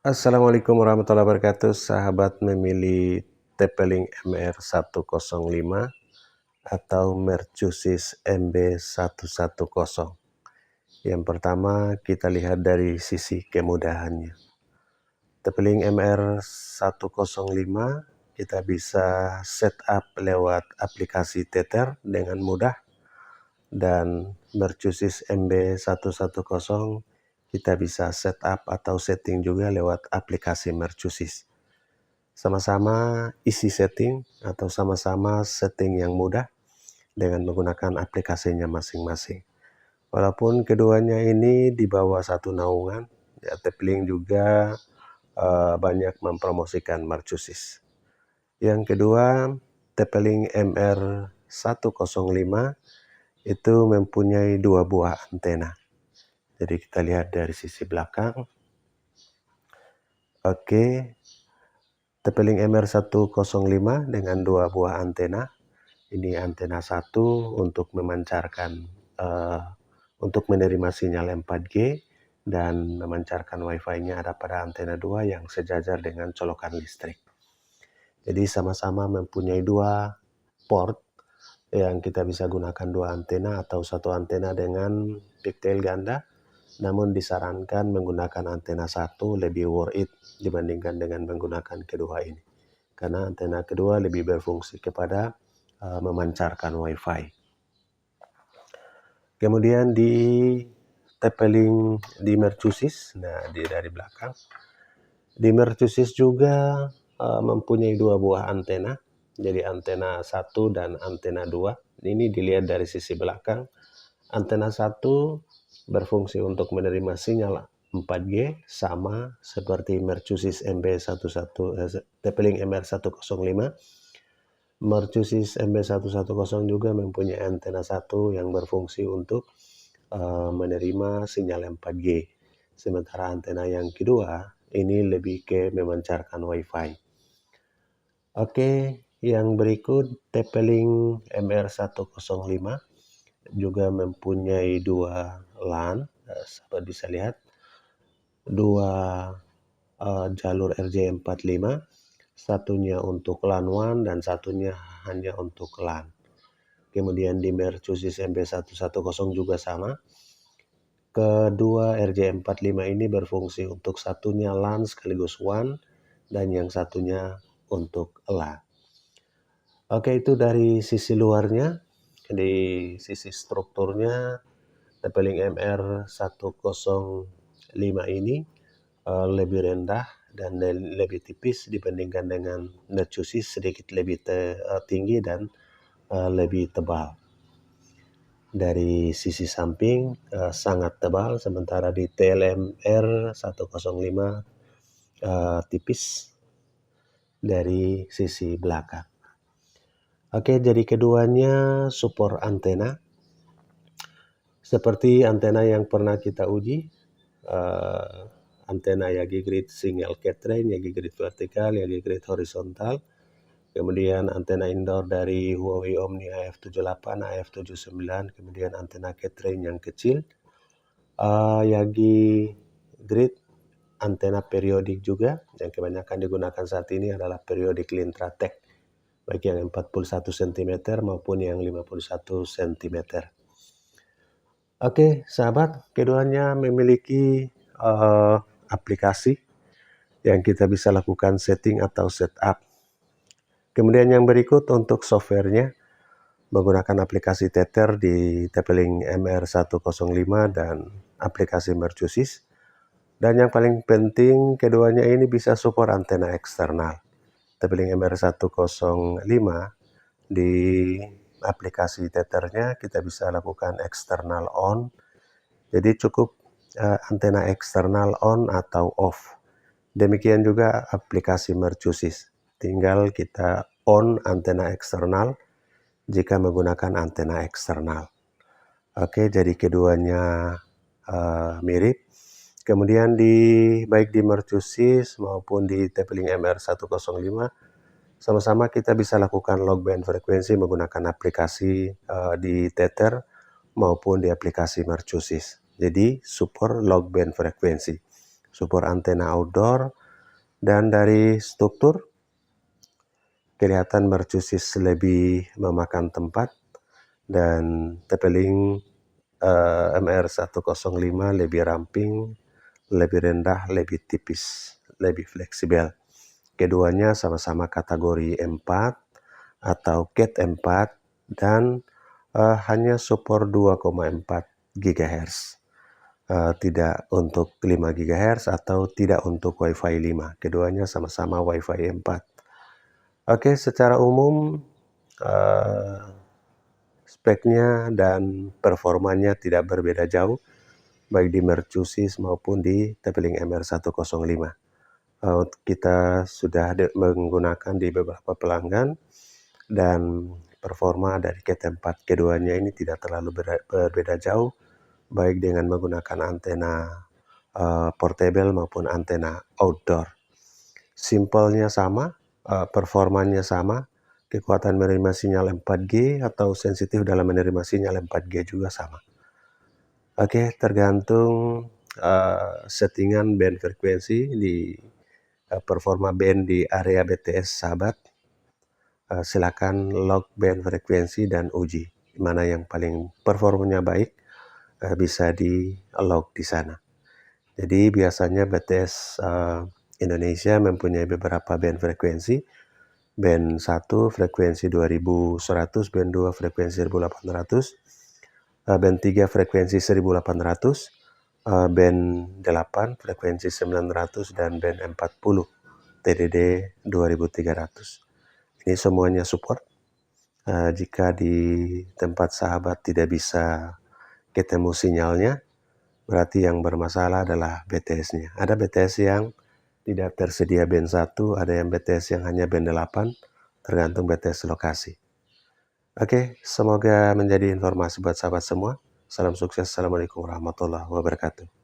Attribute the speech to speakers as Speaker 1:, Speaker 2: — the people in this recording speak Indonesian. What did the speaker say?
Speaker 1: Assalamualaikum warahmatullahi wabarakatuh. Sahabat memilih TP-Link MR105 atau Mercusis MB110. Yang pertama kita lihat dari sisi kemudahannya. TP-Link MR105 kita bisa setup lewat aplikasi Tether dengan mudah, dan Mercusis MB110 kita bisa setup atau setting juga lewat aplikasi Mercusis. Sama-sama isi setting atau sama-sama setting yang mudah dengan menggunakan aplikasinya masing-masing. Walaupun keduanya ini di bawah satu naungan, ya, TP-Link juga banyak mempromosikan Mercusis. Yang kedua, TP-Link MR105 itu mempunyai dua buah antena. Jadi kita lihat dari sisi belakang. Oke, TP-Link MR105 dengan dua buah antena. Ini antena satu untuk memancarkan untuk menerima sinyal 4G dan memancarkan Wi-Fi-nya ada pada antena 2 yang sejajar dengan colokan listrik. Jadi sama-sama mempunyai dua port yang kita bisa gunakan dua antena atau satu antena dengan pigtail ganda. Namun disarankan menggunakan antena satu lebih worth it dibandingkan dengan menggunakan kedua ini. Karena antena kedua lebih berfungsi kepada memancarkan Wi-Fi. Kemudian di TP-Link di Mercusis, nah dari belakang, di Mercusis juga mempunyai dua buah antena. Jadi antena 1 dan antena 2. Ini dilihat dari sisi belakang. Antena 1 berfungsi untuk menerima sinyal 4G sama seperti Mercusis TP-Link MR105. Mercusis MB110 juga mempunyai antena 1 yang berfungsi untuk menerima sinyal 4G. Sementara antena yang kedua ini lebih ke memancarkan Wi-Fi. Oke, yang berikut TP-Link MR105 juga mempunyai dua LAN, sahabat bisa lihat, dua jalur RJ45, satunya untuk LAN WAN dan satunya hanya untuk LAN. Kemudian di Mercusis MB110 juga sama. Kedua RJ45 ini berfungsi untuk satunya LAN sekaligus WAN dan yang satunya untuk LAN. Oke, itu dari sisi luarnya. Di sisi strukturnya TP-Link MR105 ini lebih rendah dan lebih tipis dibandingkan dengan Mercusis, sedikit lebih tinggi dan lebih tebal. Dari sisi samping sangat tebal, sementara di TLMR 105 tipis dari sisi belakang. Oke, jadi keduanya support antena. Seperti antena yang pernah kita uji, antena Yagi Grid single Catrain, Yagi Grid vertikal, Yagi Grid horizontal. Kemudian antena indoor dari Huawei Omni AF78, AF79, kemudian antena Catrain yang kecil. Yagi Grid antena periodik juga, yang kebanyakan digunakan saat ini adalah periodik Lintratek, baik yang 41 cm maupun yang 51 cm. Oke, sahabat, keduanya memiliki aplikasi yang kita bisa lakukan setting atau setup. Kemudian yang berikut untuk softwarenya, menggunakan aplikasi Tether di TP-Link MR105 dan aplikasi Mercusis. Dan yang paling penting, keduanya ini bisa support antena eksternal. TP-Link MR105 di aplikasi Tethernya kita bisa lakukan eksternal on. Jadi cukup antena eksternal on atau off. Demikian juga aplikasi Mercusis. Tinggal kita on antena eksternal jika menggunakan antena eksternal. Oke, jadi keduanya mirip. Kemudian baik di Mercusis maupun di TP-Link MR105 sama-sama kita bisa lakukan log band frekuensi menggunakan aplikasi di Tether maupun di aplikasi Mercusis. Jadi support log band frekuensi. support antena outdoor, dan dari struktur kelihatan mercusis lebih memakan tempat dan TP-Link MR105 lebih ramping, lebih rendah, lebih tipis, lebih fleksibel. Keduanya sama-sama kategori 4 atau Cat 4 dan hanya support 2,4 GHz. Tidak untuk 5 GHz atau tidak untuk Wi-Fi 5. Keduanya sama-sama Wi-Fi 4. Oke, secara umum speknya dan performanya tidak berbeda jauh, baik di Mercusis maupun di TP-Link MR105. Kita sudah menggunakan di beberapa pelanggan, dan performa dari Cat 4 keduanya ini tidak terlalu berbeda jauh, baik dengan menggunakan antena portable maupun antena outdoor. Simpelnya sama, performanya sama, kekuatan menerima sinyal 4G atau sensitif dalam menerima sinyal 4G juga sama. Oke, tergantung settingan band frekuensi di performa band di area BTS sahabat. Silakan log band frekuensi dan uji mana yang paling performanya baik, bisa di log di sana. Jadi biasanya BTS Indonesia mempunyai beberapa band frekuensi. Band 1 frekuensi 2100, band 2 frekuensi 1800, band 3 frekuensi 1800, band 8 frekuensi 900, dan band 40 TDD 2300. Ini semuanya support. Jika di tempat sahabat tidak bisa ketemu sinyalnya, berarti yang bermasalah adalah BTS-nya. Ada BTS yang tidak tersedia band 1, ada yang BTS yang hanya band 8, tergantung BTS lokasi. Oke, semoga menjadi informasi buat sahabat semua. Salam sukses. Assalamualaikum warahmatullahi wabarakatuh.